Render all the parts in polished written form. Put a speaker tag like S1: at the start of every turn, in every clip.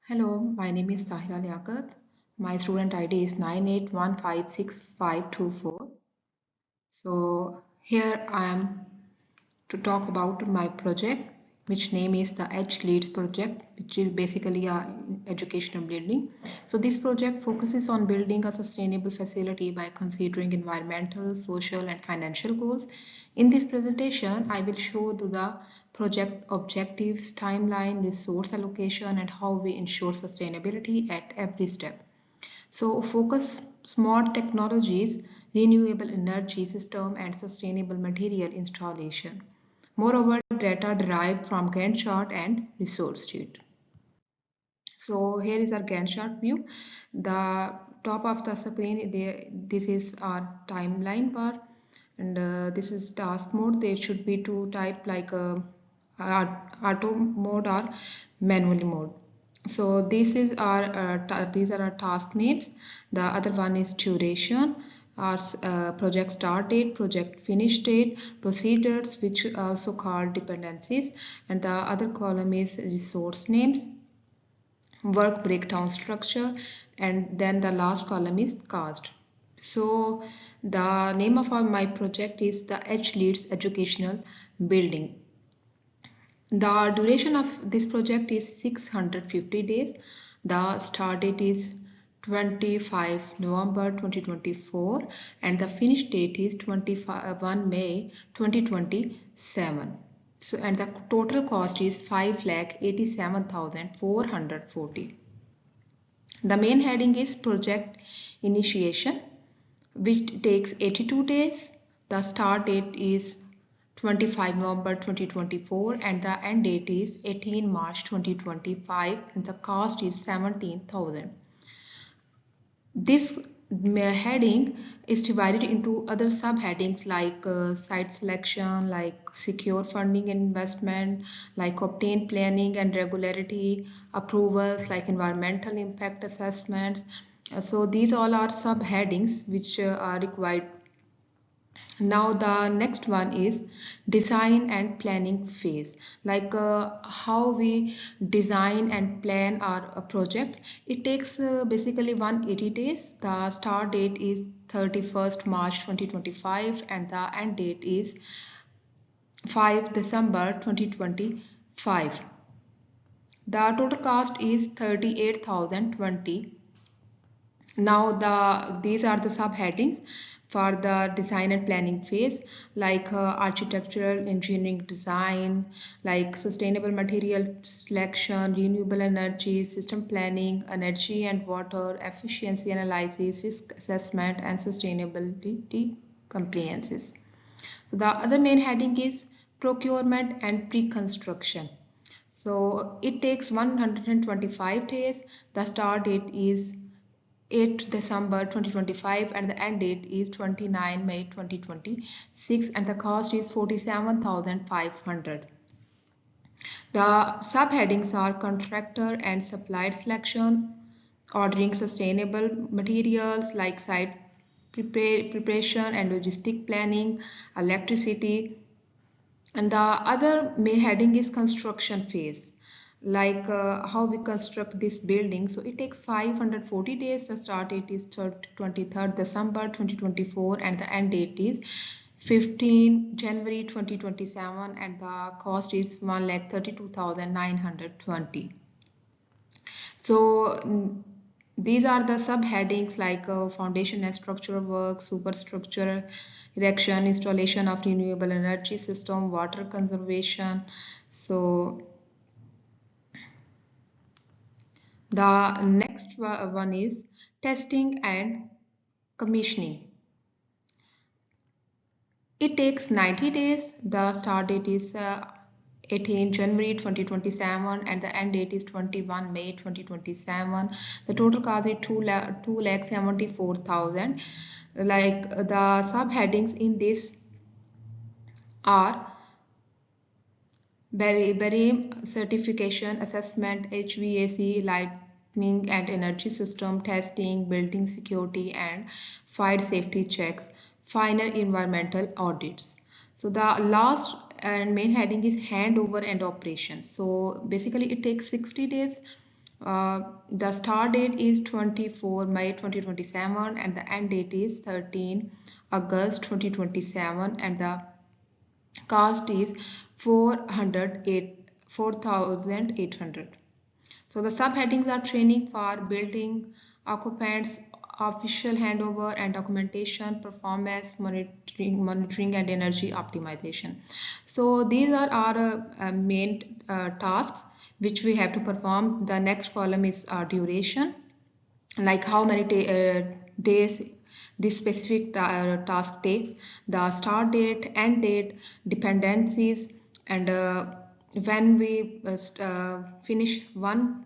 S1: Hello, my name is Tahira Liaquat. My student ID is 98156524. So here I am to talk about my project, which name is the Edge Leeds project, which is basically a educational building. So this project focuses on building a sustainable facility by considering environmental, social, and financial goals. In this presentation, I will show the project objectives, timeline, resource allocation, and how we ensure sustainability at every step. So focus smart technologies, renewable energy system and sustainable material installation. Moreover, data derived from Gantt chart and resource sheet. So here is our Gantt chart view. The top of the screen, this is our timeline bar, and this is task mode. There should be two type like auto mode or manually mode. So this is our these are our task names. The other one is duration, our project start date, project finish date, procedures, which also called dependencies, and the other column is resource names, work breakdown structure, and then the last column is cost. So the name of my project is the Edge Leeds Educational Building. The duration of this project is 650 days. The start date is 25 November 2024 and the finish date is 21 May 2027. So, and the total cost is 5,87,440. The main heading is project initiation, which takes 82 days. The start date is 25 November 2024 and the end date is 18 March 2025 and the cost is 17,000. This heading is divided into other subheadings like site selection, like secure funding and investment, like obtain planning and regularity approvals, like environmental impact assessments. So these all are subheadings which are required. Now the next one is design and planning phase, like how we design and plan our projects. It takes basically 180 days. The start date is 31st March 2025 and the end date is 5 December 2025. The total cost is 38,020. Now these are the subheadings for the design and planning phase, like architectural engineering design, like sustainable material selection, renewable energy system planning, energy and water efficiency analysis, risk assessment and sustainability compliances. So the other main heading is procurement and pre-construction. So it takes 125 days. The start date is 8 December 2025 and the end date is 29 May 2026 and the cost is 47,500. The subheadings are contractor and supplier selection, ordering sustainable materials like site preparation and logistic planning, electricity, and the other main heading is construction phase, like how we construct this building. So it takes 540 days. The start date is 23rd December 2024 and the end date is 15 January 2027 and the cost is 1,32,920. So these are the subheadings like foundation and structural work, superstructure erection, installation of renewable energy system, water conservation. So the next one is testing and commissioning. It takes 90 days. The start date is 18 January 2027 and the end date is 21 May 2027. The total cost is 2,74,000. Like the subheadings in this are very certification, assessment, HVAC, lighting and energy system, testing, building security and fire safety checks, final environmental audits. So the last and main heading is handover and operations. So basically it takes 60 days. The start date is 24 May 2027 and the end date is 13 August 2027 and the cost is 4,800. So the subheadings are training for building occupants, official handover and documentation, performance monitoring and energy optimization. So these are our main tasks which we have to perform. The next column is duration, like how many days this specific task takes, the start date, end date, dependencies, and when we finish one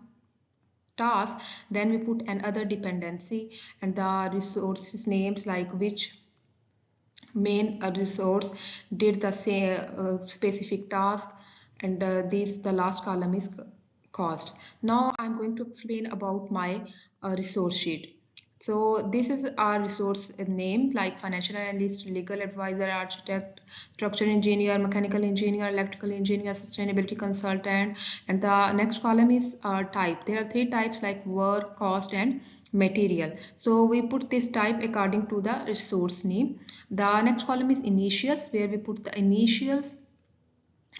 S1: task, then we put another dependency and the resources names, like which main resource did the same specific task, and this the last column is cost. Now I'm going to explain about my resource sheet. So this is our resource name, like financial analyst, legal advisor, architect, structural engineer, mechanical engineer, electrical engineer, sustainability consultant, and the next column is type. There are three types, like work, cost, and material. So we put this type according to the resource name. The next column is initials, where we put the initials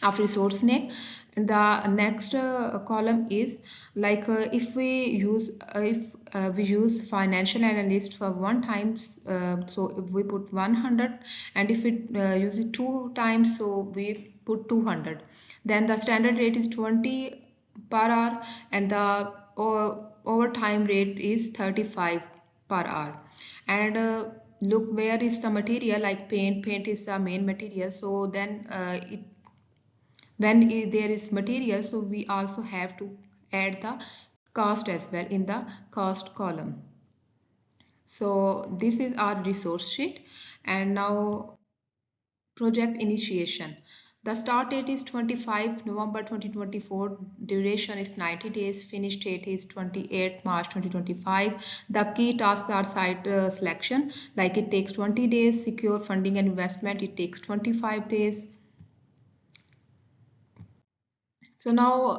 S1: of resource name. And the next column is like if we use financial analyst for one times, so if we put 100, and if we use it two times, so we put 200. Then the standard rate is 20 per hour and the overtime rate is 35 per hour. And look, where is the material, like paint is the main material, so then when there is material, so we also have to add the cost as well in the cost column. So this is our resource sheet. And now project initiation. The start date is 25 November 2024, duration is 90 days, finish date is 28 March 2025. The key tasks are site selection, like it takes 20 days, secure funding and investment, it takes 25 days. So now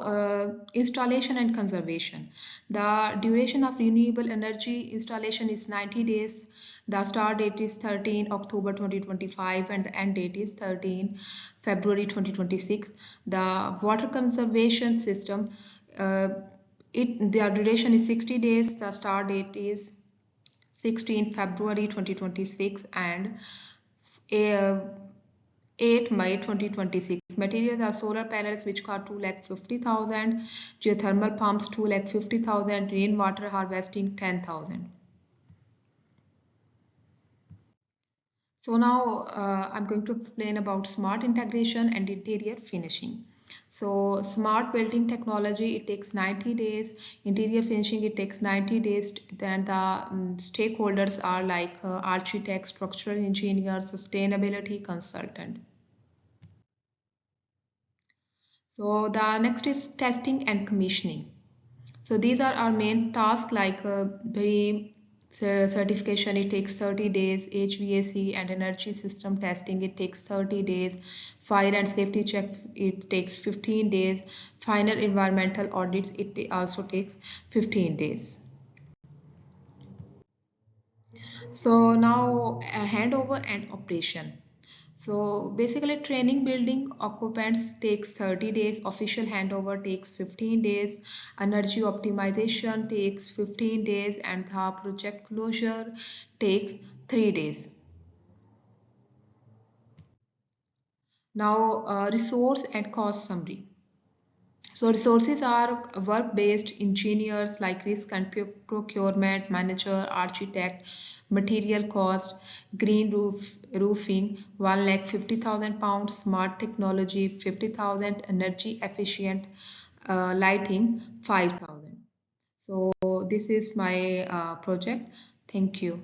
S1: installation and conservation. The duration of renewable energy installation is 90 days. The start date is 13 October 2025 and the end date is 13 February 2026. The water conservation system, their duration is 60 days. The start date is 16 February 2026 and 8 May 2026. Materials are solar panels, which cost 2,50,000, geothermal pumps 2,50,000, rainwater harvesting 10,000. So now I'm going to explain about smart integration and interior finishing. So smart building technology, it takes 90 days. Interior finishing, it takes 90 days. Then the stakeholders are like architect, structural engineer, sustainability consultant. So the next is testing and commissioning. So these are our main tasks, like certification, it takes 30 days, HVAC and energy system testing, it takes 30 days, fire and safety check, it takes 15 days, final environmental audits, it also takes 15 days. So now handover and operation. So basically training building occupants takes 30 days, official handover takes 15 days, energy optimization takes 15 days, and the project closure takes 3 days. Now resource and cost summary. So resources are work-based engineers, like risk and procurement manager, architect, material cost, green roofing, 1,50,000 pounds, smart technology, 50,000, energy efficient lighting, 5,000. So this is my project. Thank you.